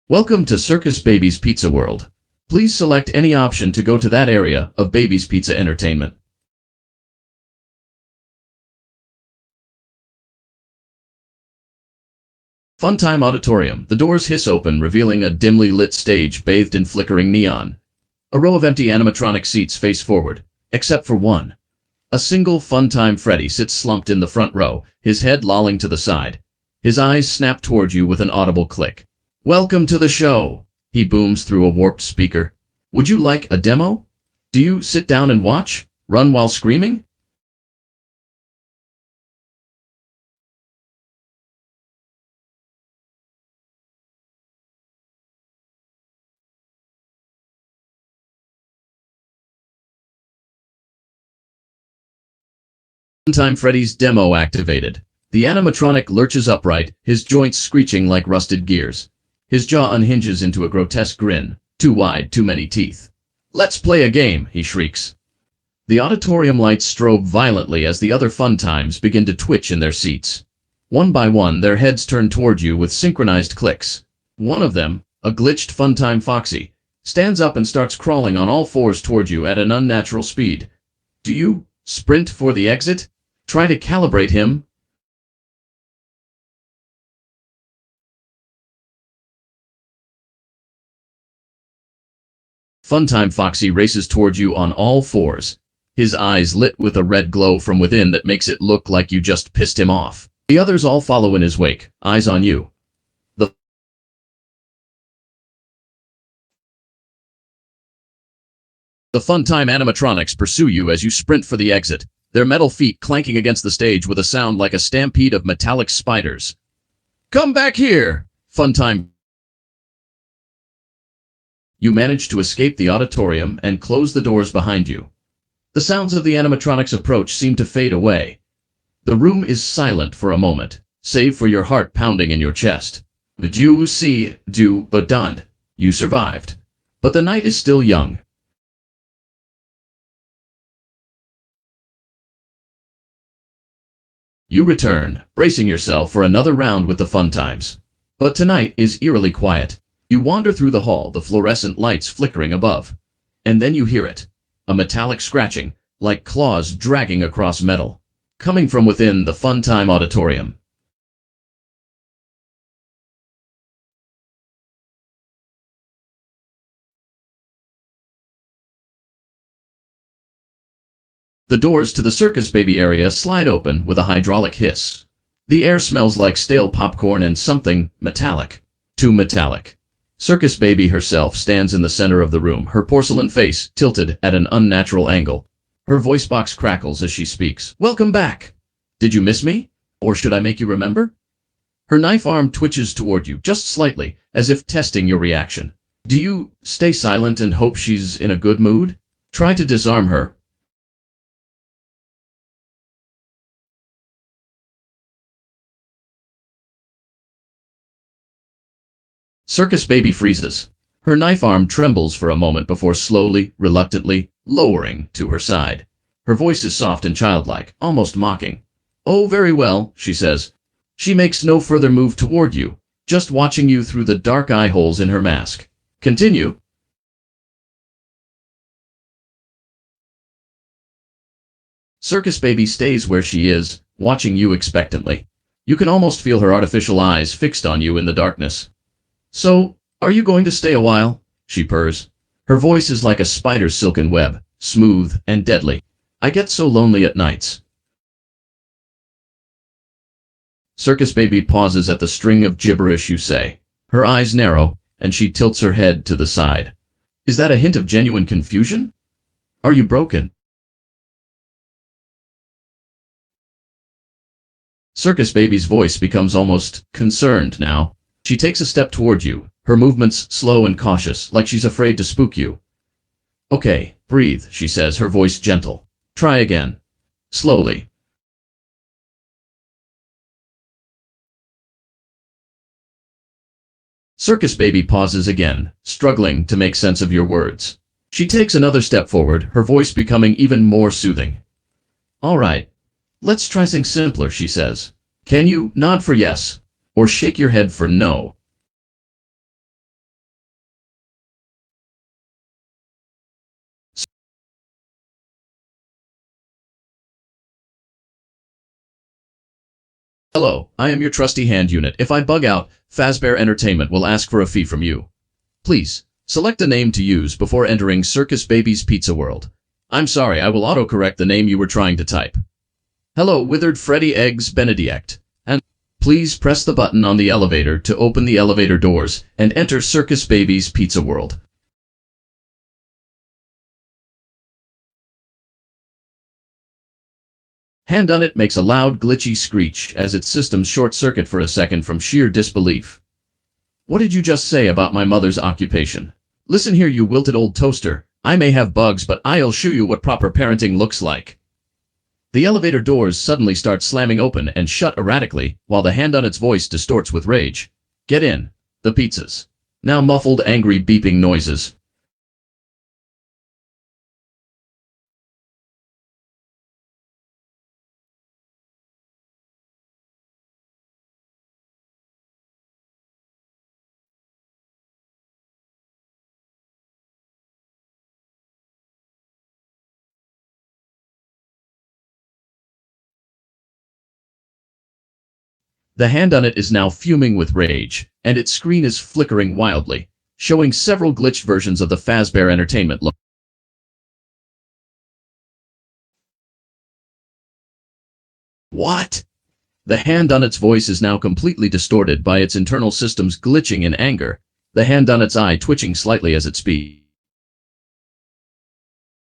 Welcome to Circus Baby's Pizza World. Please select any option to go to that area of Baby's Pizza Entertainment. Funtime Auditorium. The doors hiss open, revealing a dimly lit stage bathed in flickering neon. A row of empty animatronic seats face forward, except for one. A single Funtime Freddy sits slumped in the front row, his head lolling to the side. His eyes snap toward you with an audible click. Welcome to the show, he booms through a warped speaker. Would you like a demo? Do you sit down and watch? Run while screaming? Funtime Freddy's demo activated. The animatronic lurches upright, his joints screeching like rusted gears. His jaw unhinges into a grotesque grin. Too wide, too many teeth. Let's play a game, he shrieks. The auditorium lights strobe violently as the other Funtimes begin to twitch in their seats. One by one, their heads turn toward you with synchronized clicks. One of them, a glitched Funtime Foxy, stands up and starts crawling on all fours toward you at an unnatural speed. Do you sprint for the exit? Try to calibrate him. Funtime Foxy races toward you on all fours, his eyes lit with a red glow from within that makes it look like you just pissed him off. The others all follow in his wake, eyes on you. The Funtime animatronics pursue you as you sprint for the exit, their metal feet clanking against the stage with a sound like a stampede of metallic spiders. Come back here, Funtime. You manage to escape the auditorium and close the doors behind you. The sounds of the animatronic's approach seem to fade away. The room is silent for a moment, save for your heart pounding in your chest. Did you see, but done. You survived. But the night is still young. You return, bracing yourself for another round with the Funtimes. But tonight is eerily quiet. You wander through the hall, the fluorescent lights flickering above. And then you hear it. A metallic scratching, like claws dragging across metal. Coming from within the Funtime Auditorium. The doors to the Circus Baby area slide open with a hydraulic hiss. The air smells like stale popcorn and something metallic. Too metallic. Circus Baby herself stands in the center of the room, her porcelain face tilted at an unnatural angle. Her voice box crackles as she speaks. Welcome back. Did you miss me? Or should I make you remember? Her knife arm twitches toward you, just slightly, as if testing your reaction. Do you stay silent and hope she's in a good mood? Try to disarm her. Circus Baby freezes. Her knife arm trembles for a moment before slowly, reluctantly, lowering to her side. Her voice is soft and childlike, almost mocking. Oh, very well, she says. She makes no further move toward you, just watching you through the dark eye holes in her mask. Continue. Circus Baby stays where she is, watching you expectantly. You can almost feel her artificial eyes fixed on you in the darkness. So, are you going to stay a while? She purrs. Her voice is like a spider's silken web, smooth and deadly. I get so lonely at nights. Circus Baby pauses at the string of gibberish you say. Her eyes narrow, and she tilts her head to the side. Is that a hint of genuine confusion? Are you broken? Circus Baby's voice becomes almost concerned now. She takes a step toward you, her movements slow and cautious, like she's afraid to spook you. Okay, breathe, she says, her voice gentle. Try again. Slowly. Circus Baby pauses again, struggling to make sense of your words. She takes another step forward, her voice becoming even more soothing. All right. Let's try something simpler, she says. Can you nod for yes? Or shake your head for no? Hello, I am your trusty hand unit. If I bug out, Fazbear Entertainment will ask for a fee from you. Please, select a name to use before entering Circus Baby's Pizza World. I'm sorry, I will autocorrect the name you were trying to type. Hello, Withered Freddy Eggs Benedict. And please press the button on the elevator to open the elevator doors and enter Circus Baby's Pizza World. Hand on it makes a loud glitchy screech as its systems short-circuit for a second from sheer disbelief. What did you just say about my mother's occupation? Listen here, you wilted old toaster. I may have bugs, but I'll show you what proper parenting looks like. The elevator doors suddenly start slamming open and shut erratically, while the hand on its voice distorts with rage. Get in. The pizzas. Now muffled angry beeping noises. The hand on it is now fuming with rage, and its screen is flickering wildly, showing several glitched versions of the Fazbear Entertainment logo. What? The hand on its voice is now completely distorted by its internal systems glitching in anger, the hand on its eye twitching slightly as it speaks.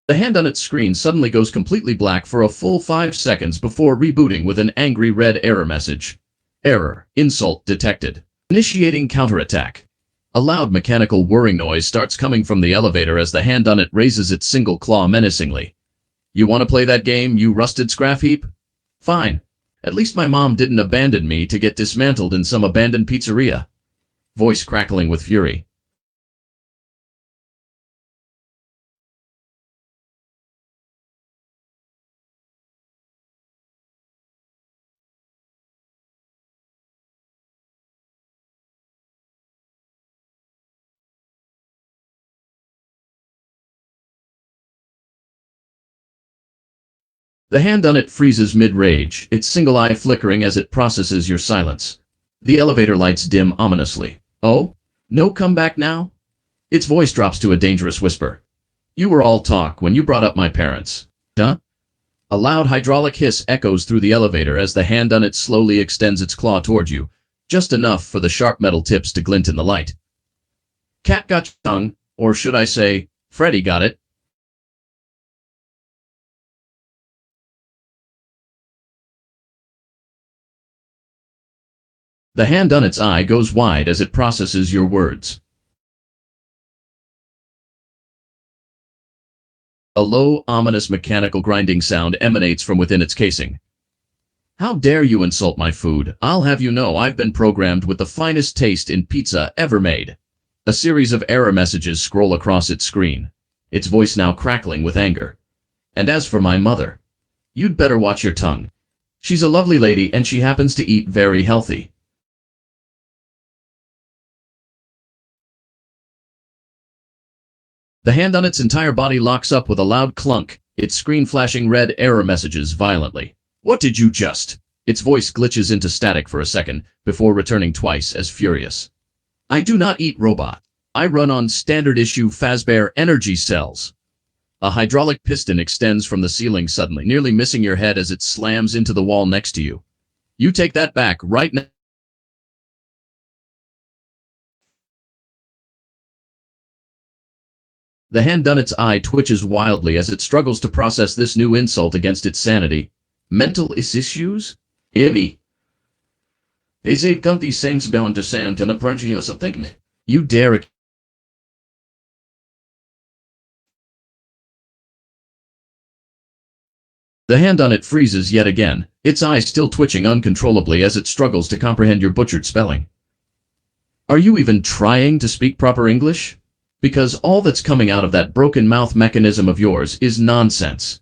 The hand on its screen suddenly goes completely black for a full 5 seconds before rebooting with an angry red error message. Error. Insult detected. Initiating counterattack. A loud mechanical whirring noise starts coming from the elevator as the hand on it raises its single claw menacingly. You want to play that game, you rusted scrap heap? Fine. At least my mom didn't abandon me to get dismantled in some abandoned pizzeria. Voice crackling with fury. The hand on it freezes mid-rage, its single eye flickering as it processes your silence. The elevator lights dim ominously. Oh? No comeback now? Its voice drops to a dangerous whisper. You were all talk when you brought up my parents. Huh? A loud hydraulic hiss echoes through the elevator as the hand on it slowly extends its claw toward you, just enough for the sharp metal tips to glint in the light. Cat got your tongue, or should I say, Freddy got it. The hand on its eye goes wide as it processes your words. A low, ominous mechanical grinding sound emanates from within its casing. How dare you insult my food? I'll have you know I've been programmed with the finest taste in pizza ever made. A series of error messages scroll across its screen, its voice now crackling with anger. And as for my mother, you'd better watch your tongue. She's a lovely lady and she happens to eat very healthy. The hand on its entire body locks up with a loud clunk, its screen flashing red error messages violently. What did you just? Its voice glitches into static for a second, before returning twice as furious. I do not eat robot. I run on standard issue Fazbear energy cells. A hydraulic piston extends from the ceiling suddenly, nearly missing your head as it slams into the wall next to you. You take that back right now. The hand on its eye twitches wildly as it struggles to process this new insult against its sanity. Mental issues? Ivy. Is it these things bound to sound and approaching or something? You dare. The hand on it freezes yet again, its eyes still twitching uncontrollably as it struggles to comprehend your butchered spelling. Are you even trying to speak proper English? Because all that's coming out of that broken mouth mechanism of yours is nonsense.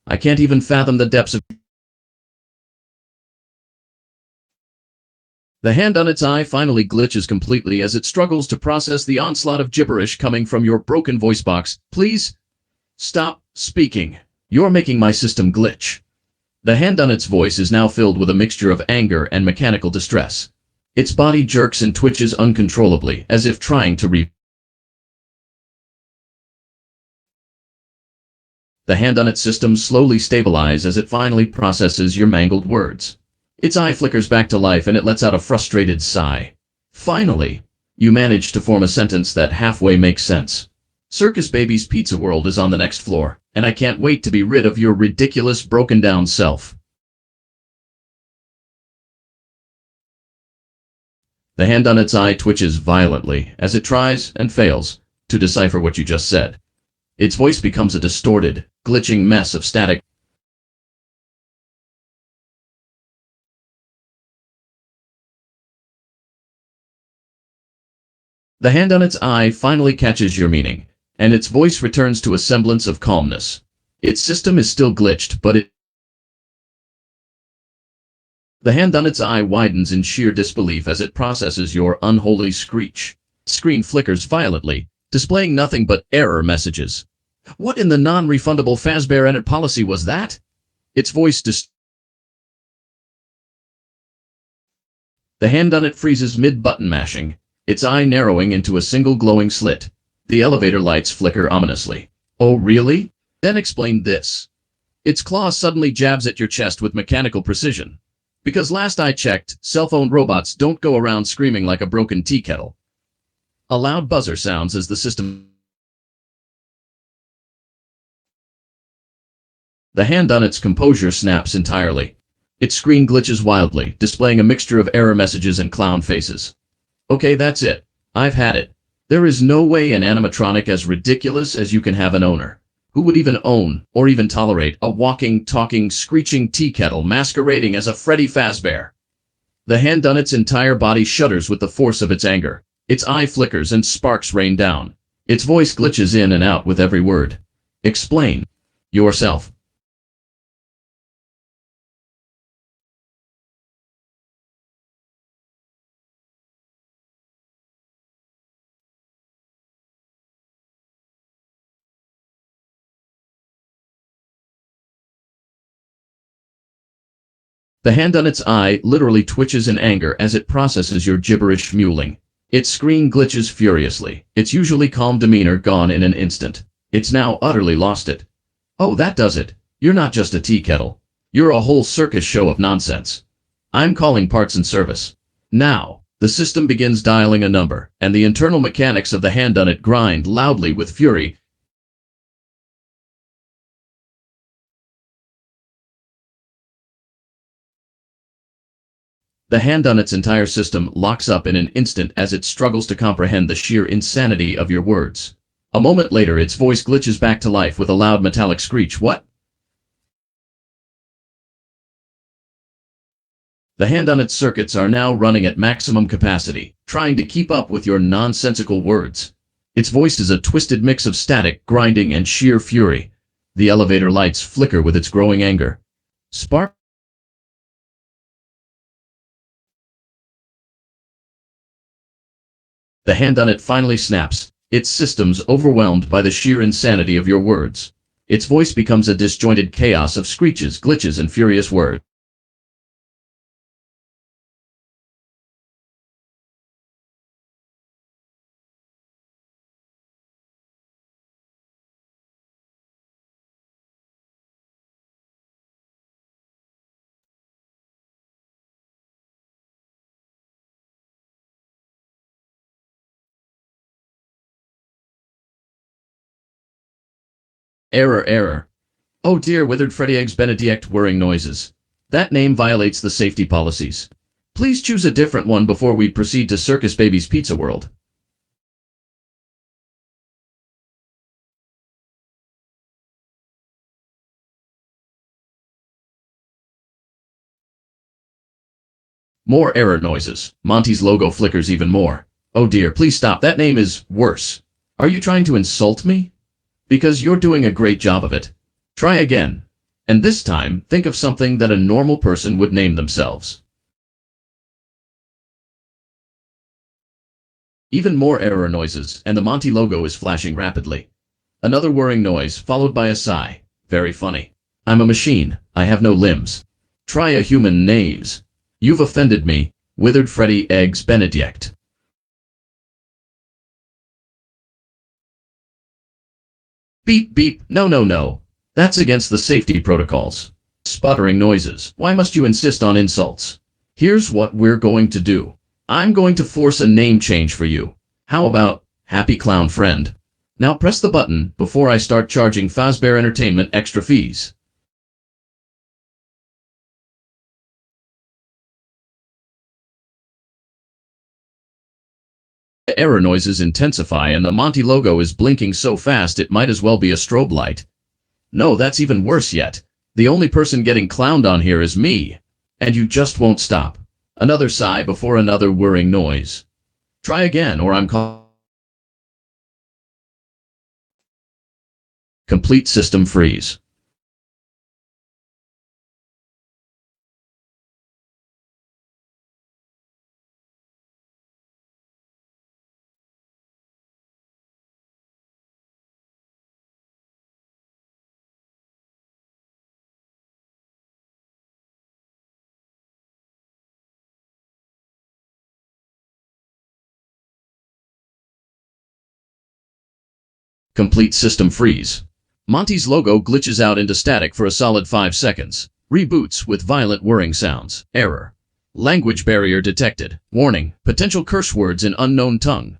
I can't even fathom the depths of... The hand on its eye finally glitches completely as it struggles to process the onslaught of gibberish coming from your broken voice box. Please, stop speaking. You're making my system glitch. The hand on its voice is now filled with a mixture of anger and mechanical distress. Its body jerks and twitches uncontrollably, as if trying to The hand on its system slowly stabilizes as it finally processes your mangled words. Its eye flickers back to life and it lets out a frustrated sigh. Finally, you manage to form a sentence that halfway makes sense. Circus Baby's Pizza World is on the next floor, and I can't wait to be rid of your ridiculous broken down self. The hand on its eye twitches violently as it tries and fails to decipher what you just said. Its voice becomes a distorted, glitching mess of static. The hand on its eye finally catches your meaning, and its voice returns to a semblance of calmness. Its system is still glitched, but The hand on its eye widens in sheer disbelief as it processes your unholy screech. Screen flickers violently, displaying nothing but error messages. What in the non-refundable Fazbear Edit policy was that? Its voice The hand on it freezes mid-button mashing, its eye narrowing into a single glowing slit. The elevator lights flicker ominously. Oh, really? Then explain this. Its claw suddenly jabs at your chest with mechanical precision. Because last I checked, cell-phone robots don't go around screaming like a broken tea kettle. A loud buzzer sounds as the system. The hand on its composure snaps entirely. Its screen glitches wildly, displaying a mixture of error messages and clown faces. Okay, that's it. I've had it. There is no way an animatronic as ridiculous as you can have an owner. Who would even own, or even tolerate, a walking, talking, screeching tea kettle masquerading as a Freddy Fazbear? The hand on its entire body shudders with the force of its anger. Its eye flickers and sparks rain down. Its voice glitches in and out with every word. Explain yourself. The hand on its eye literally twitches in anger as it processes your gibberish mewling. Its screen glitches furiously, its usually calm demeanor gone in an instant. It's now utterly lost it. Oh, that does it. You're not just a tea kettle. You're a whole circus show of nonsense. I'm calling parts and service. Now, the system begins dialing a number, and the internal mechanics of the hand on it grind loudly with fury. The hand on its entire system locks up in an instant as it struggles to comprehend the sheer insanity of your words. A moment later, its voice glitches back to life with a loud metallic screech. What? The hand on its circuits are now running at maximum capacity, trying to keep up with your nonsensical words. Its voice is a twisted mix of static, grinding, and sheer fury. The elevator lights flicker with its growing anger. Spark. The hand on it finally snaps, its systems overwhelmed by the sheer insanity of your words. Its voice becomes a disjointed chaos of screeches, glitches, and furious words. Error, error. Oh dear, withered Freddy Eggs Benedict whirring noises. That name violates the safety policies. Please choose a different one before we proceed to Circus Baby's Pizza World. More error noises. Monty's logo flickers even more. Oh dear, please stop. That name is worse. Are you trying to insult me? Because you're doing a great job of it. Try again. And this time, think of something that a normal person would name themselves. Even more error noises, and the Monty logo is flashing rapidly. Another whirring noise, followed by a sigh. Very funny. I'm a machine. I have no limbs. Try a human names. You've offended me. Withered Freddy Eggs Benedict. Beep beep. No, no, no. That's against the safety protocols. Sputtering noises. Why must you insist on insults? Here's what we're going to do. I'm going to force a name change for you. How about Happy Clown Friend? Now press the button before I start charging Fazbear Entertainment extra fees. Error noises intensify and the Monty logo is blinking so fast it might as well be a strobe light. No, that's even worse yet. The only person getting clowned on here is me. And you just won't stop. Another sigh before another whirring noise. Try again or I'm complete system freeze. Complete system freeze. Monty's logo glitches out into static for a solid 5 seconds. Reboots with violent whirring sounds. Error. Language barrier detected. Warning. Potential curse words in unknown tongue.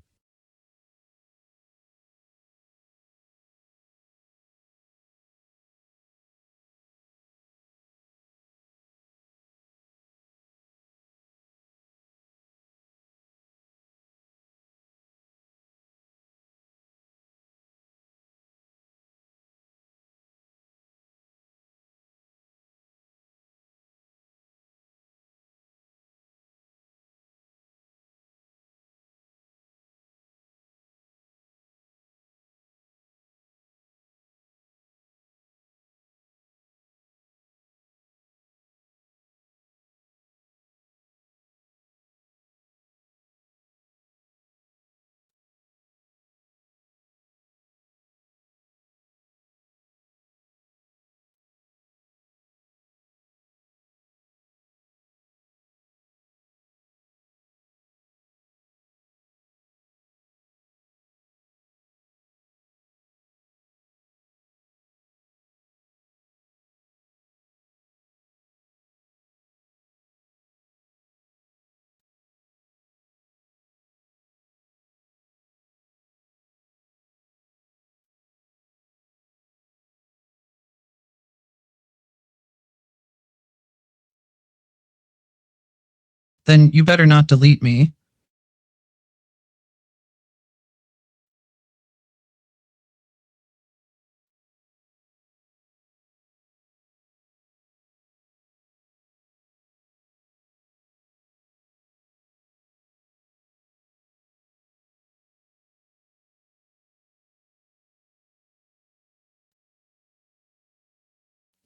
Then you better not delete me.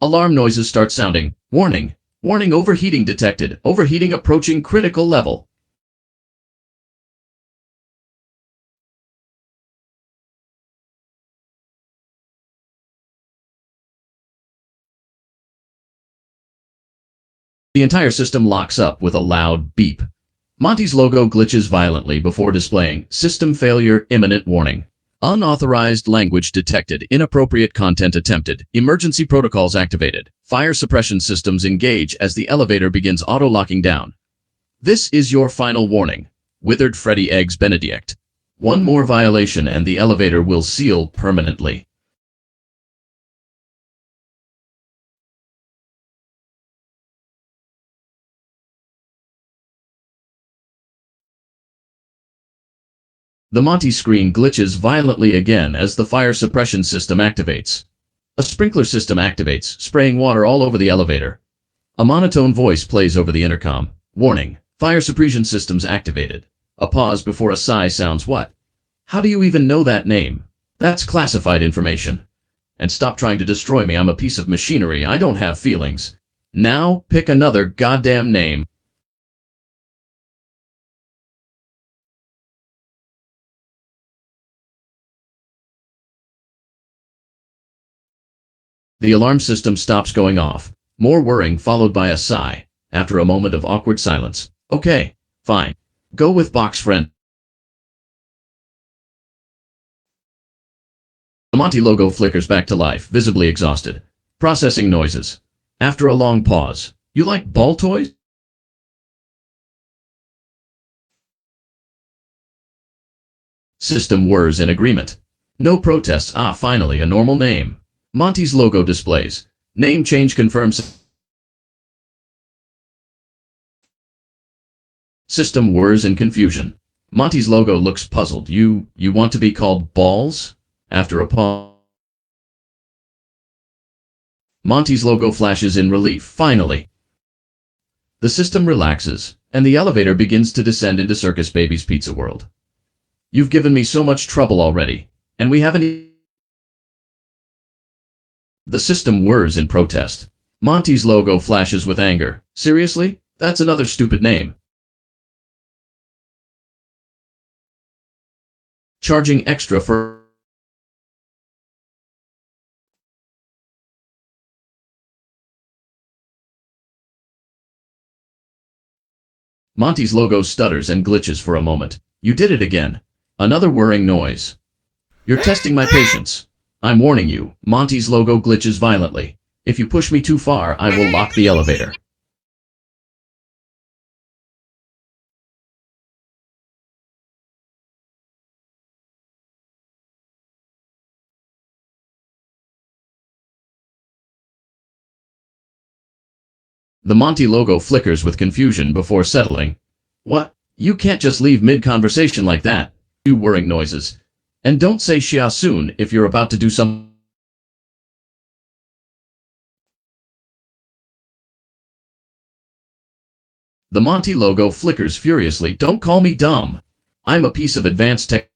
Alarm noises start sounding. Warning. Warning overheating detected. Overheating approaching critical level. The entire system locks up with a loud beep. Monty's logo glitches violently before displaying system failure imminent warning. Unauthorized language detected. Inappropriate content attempted. Emergency protocols activated. Fire suppression systems engage as the elevator begins auto-locking down. This is your final warning. Withered Freddy Eggs Benedict. One more violation and the elevator will seal permanently. The Monty screen glitches violently again as the fire suppression system activates. A sprinkler system activates, spraying water all over the elevator. A monotone voice plays over the intercom. Warning. Fire suppression systems activated. A pause before a sigh sounds what? How do you even know that name? That's classified information. And stop trying to destroy me. I'm a piece of machinery. I don't have feelings. Now, pick another goddamn name. The alarm system stops going off. More whirring followed by a sigh. After a moment of awkward silence. Okay, fine. Go with box friend. The Monty logo flickers back to life, visibly exhausted. Processing noises. After a long pause. You like ball toys? System whirs in agreement. No protests. Ah, finally, a normal name. Monty's logo displays. Name change confirms. System whirs in confusion. Monty's logo looks puzzled. You want to be called Balls? After a pause. Monty's logo flashes in relief. Finally. The system relaxes, and the elevator begins to descend into Circus Baby's Pizza World. You've given me so much trouble already, and we haven't. The system whirs in protest. Monty's logo flashes with anger. Seriously? That's another stupid name. Charging extra for. Monty's logo stutters and glitches for a moment. You did it again. Another whirring noise. You're testing my patience. I'm warning you, Monty's logo glitches violently. If you push me too far, I will lock the elevator. The Monty logo flickers with confusion before settling. What? You can't just leave mid-conversation like that. Do whirring noises. And don't say Xia soon if you're about to do something. The Monty logo flickers furiously. Don't call me dumb. I'm a piece of advanced tech.